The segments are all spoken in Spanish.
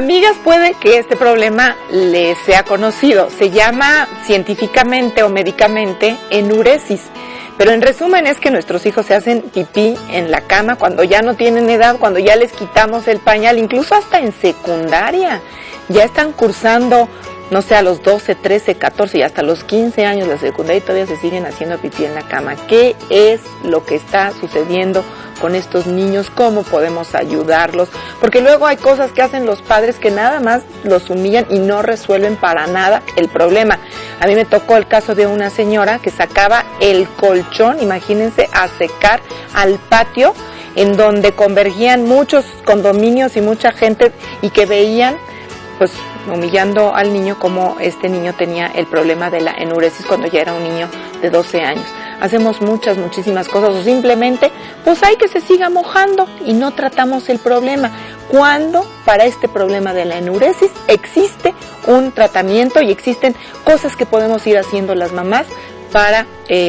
Amigas, puede que este problema les sea conocido. Se llama científicamente o médicamente enuresis. Pero en resumen es que nuestros hijos se hacen pipí en la cama cuando ya no tienen edad, cuando ya les quitamos el pañal, incluso hasta en secundaria. Ya están cursando, no sé, a los 12, 13, 14 y hasta los 15 años la secundaria y todavía se siguen haciendo pipí en la cama. ¿Qué es lo que está sucediendo con estos niños? ¿Cómo podemos ayudarlos? Porque luego hay cosas que hacen los padres que nada más los humillan y no resuelven para nada el problema. A mí me tocó el caso de una señora que sacaba el colchón, imagínense, a secar al patio en donde convergían muchos condominios y mucha gente y que veían, pues, humillando al niño como este niño tenía el problema de la enuresis cuando ya era un niño de 12 años. Hacemos muchísimas cosas o simplemente pues hay que se siga mojando y no tratamos el problema. Cuando para este problema de la enuresis existe un tratamiento y existen cosas que podemos ir haciendo las mamás para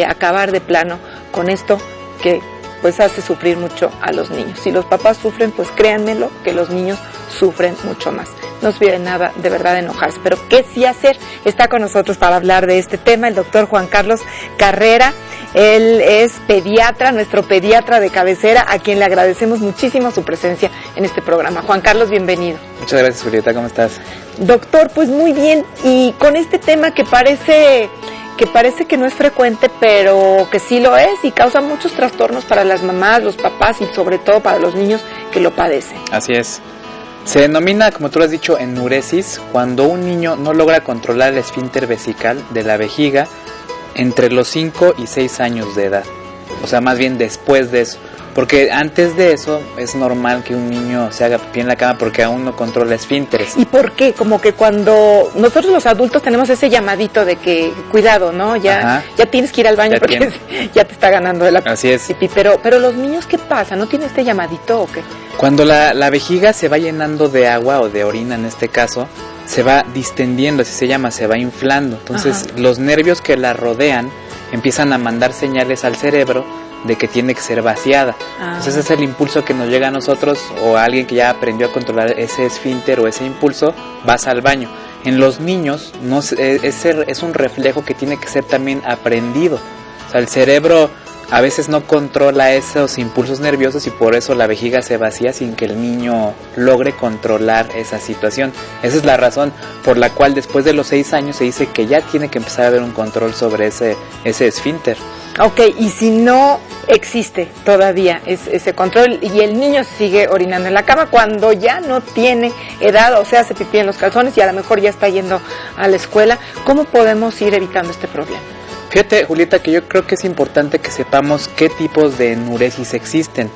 acabar de plano con esto que pues hace sufrir mucho a los niños. Si los papás sufren, pues créanmelo que los niños sufren mucho más. No os pide nada de verdad de enojarse, pero ¿qué sí hacer? Está con nosotros para hablar de este tema el doctor Juan Carlos Carrera. Él es pediatra, nuestro pediatra de cabecera, a quien le agradecemos muchísimo su presencia en este programa. Juan Carlos, bienvenido. Muchas gracias, Julieta, ¿cómo estás? Doctor, pues muy bien, y con este tema que parece que no es frecuente, pero que sí lo es y causa muchos trastornos para las mamás, los papás y sobre todo para los niños que lo padecen. Así es. Se denomina, como tú lo has dicho, enuresis, cuando un niño no logra controlar el esfínter vesical de la vejiga entre los 5 y 6 años de edad. O sea, más bien después de eso. Porque antes de eso es normal que un niño se haga pipí en la cama porque aún no controla esfínteres. ¿Y por qué? Como que cuando nosotros los adultos tenemos ese llamadito de que cuidado, ¿no? Ya tienes que ir al baño porque ya te está ganando el Así es. pipí. Pero los niños, ¿qué pasa? ¿No tiene este llamadito o qué? Cuando la vejiga se va llenando de agua o de orina en este caso, se va distendiendo, así se llama, se va inflando. Entonces los nervios que la rodean empiezan a mandar señales al cerebro de que tiene que ser vaciada. Entonces ese es el impulso que nos llega a nosotros o a alguien que ya aprendió a controlar ese esfínter o ese impulso, vas al baño. En los niños es un reflejo que tiene que ser también aprendido. O sea, el cerebro a veces no controla esos impulsos nerviosos y por eso la vejiga se vacía sin que el niño logre controlar esa situación. Esa es la razón por la cual después de los 6 años se dice que ya tiene que empezar a haber un control sobre ese esfínter. Ok, y si no existe todavía ese control y el niño sigue orinando en la cama cuando ya no tiene edad, o sea, hace pipí en los calzones y a lo mejor ya está yendo a la escuela, ¿cómo podemos ir evitando este problema? Fíjate, Julieta, que yo creo que es importante que sepamos qué tipos de enuresis existen.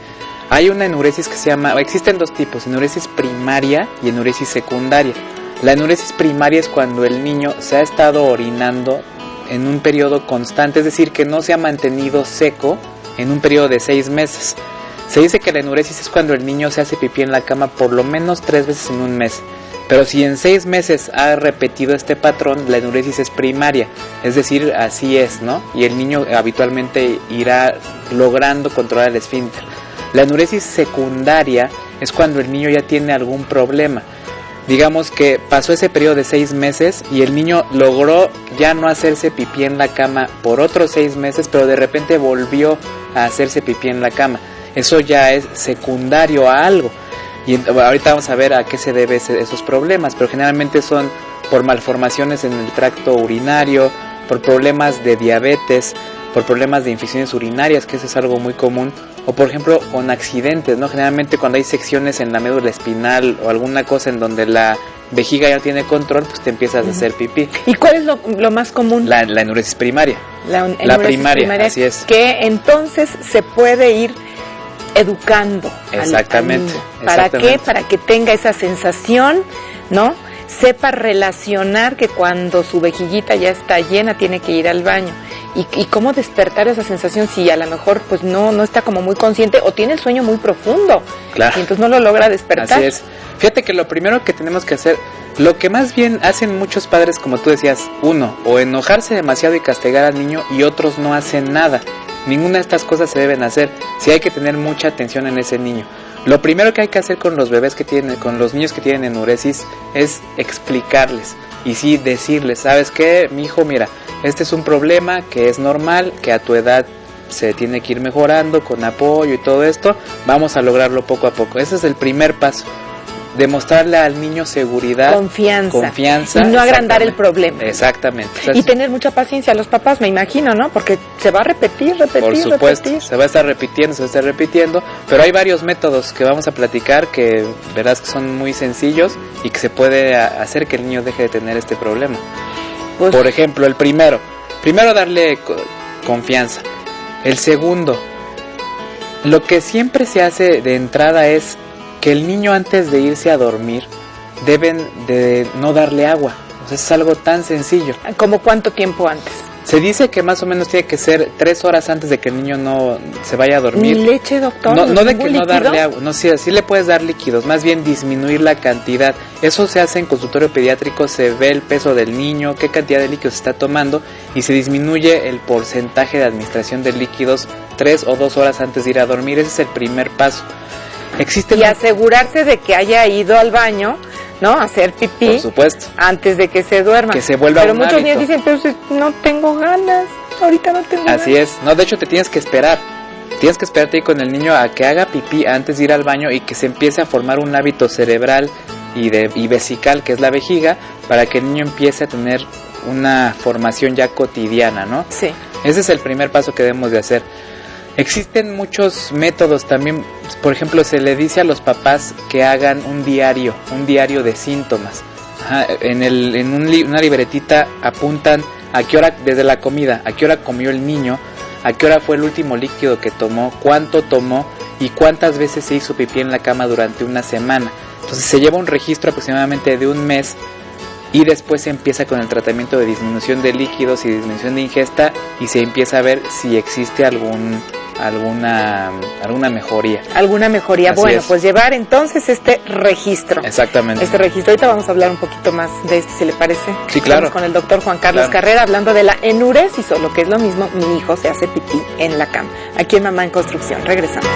Hay una enuresis que existen 2 tipos, enuresis primaria y enuresis secundaria. La enuresis primaria es cuando el niño se ha estado orinando en un periodo constante, es decir, que no se ha mantenido seco en un periodo de 6 meses. Se dice que la enuresis es cuando el niño se hace pipí en la cama por lo menos 3 veces en un mes. Pero si en 6 meses ha repetido este patrón, la enuresis es primaria, es decir, así es, ¿no? Y el niño habitualmente irá logrando controlar el esfínter. La enuresis secundaria es cuando el niño ya tiene algún problema. Digamos que pasó ese periodo de 6 meses y el niño logró ya no hacerse pipí en la cama por otros 6 meses, pero de repente volvió a hacerse pipí en la cama. Eso ya es secundario a algo. Y ahorita vamos a ver a qué se debe esos problemas, pero generalmente son por malformaciones en el tracto urinario, por problemas de diabetes, por problemas de infecciones urinarias, que eso es algo muy común, o por ejemplo con accidentes, ¿no? Generalmente cuando hay secciones en la médula espinal o alguna cosa en donde la vejiga ya no tiene control, pues te empiezas a hacer pipí. ¿Y cuál es lo más común? La enuresis primaria. La primaria, así es. Que entonces se puede ir educando exactamente, al niño. ¿Para qué? Para que tenga esa sensación, ¿no? Sepa relacionar que cuando su vejiguita ya está llena tiene que ir al baño. Y cómo despertar esa sensación si a lo mejor pues no está como muy consciente o tiene el sueño muy profundo. Claro. Y entonces no lo logra despertar. Así es. Fíjate que lo primero que tenemos que hacer, lo que más bien hacen muchos padres, como tú decías, uno, o enojarse demasiado y castigar al niño, y otros no hacen nada. Ninguna de estas cosas se deben hacer. Sí hay que tener mucha atención en ese niño. Lo primero que hay que hacer con los bebés que tienen, con los niños que tienen enuresis, es explicarles y sí decirles, ¿sabes qué, mijo? Mira, este es un problema que es normal, que a tu edad se tiene que ir mejorando con apoyo y todo esto, vamos a lograrlo poco a poco. Ese es el primer paso. Demostrarle al niño seguridad, confianza y no agrandar el problema. Exactamente. O sea, y tener mucha paciencia a los papás, me imagino, ¿no? Porque se va a repetir. Por supuesto, se va a estar repitiendo, pero hay varios métodos que vamos a platicar que verás que son muy sencillos y que se puede hacer que el niño deje de tener este problema. Pues, por ejemplo, el primero darle confianza. El segundo, lo que siempre se hace de entrada es que el niño antes de irse a dormir deben de no darle agua. O sea, es algo tan sencillo. ¿Cómo cuánto tiempo antes? Se dice que más o menos tiene que ser 3 horas antes de que el niño no se vaya a dormir. ¿Ni leche, doctor? No de que líquido? No darle agua. No, sí le puedes dar líquidos, más bien disminuir la cantidad. Eso se hace en consultorio pediátrico, se ve el peso del niño, qué cantidad de líquidos está tomando y se disminuye el porcentaje de administración de líquidos 3 o 2 horas antes de ir a dormir. Ese es el primer paso. Y asegurarse de que haya ido al baño, ¿no? A hacer pipí. Por supuesto. Antes de que se duerma. Que se vuelva un hábito. Pero muchos niños dicen, pero no tengo ganas, ahorita no tengo ganas. Así es. No, de hecho te tienes que esperar. Tienes que esperarte ahí con el niño a que haga pipí antes de ir al baño y que se empiece a formar un hábito cerebral y vesical, que es la vejiga, para que el niño empiece a tener una formación ya cotidiana, ¿no? Sí. Ese es el primer paso que debemos de hacer. Existen muchos métodos también, por ejemplo, se le dice a los papás que hagan un diario de síntomas. Ajá, en una libretita apuntan a qué hora, desde la comida, a qué hora comió el niño, a qué hora fue el último líquido que tomó, cuánto tomó y cuántas veces se hizo pipí en la cama durante una semana. Entonces se lleva un registro aproximadamente de un mes y después se empieza con el tratamiento de disminución de líquidos y disminución de ingesta y se empieza a ver si existe alguna mejoría. Alguna mejoría. Así bueno, es. Pues llevar entonces este registro. Exactamente. Este registro. Ahorita vamos a hablar un poquito más de esto, si le parece. Sí, claro. Estamos con el doctor Juan Carlos Carrera hablando de la enuresis, o lo que es lo mismo, mi hijo se hace pipí en la cama. Aquí en Mamá en Construcción. Regresamos.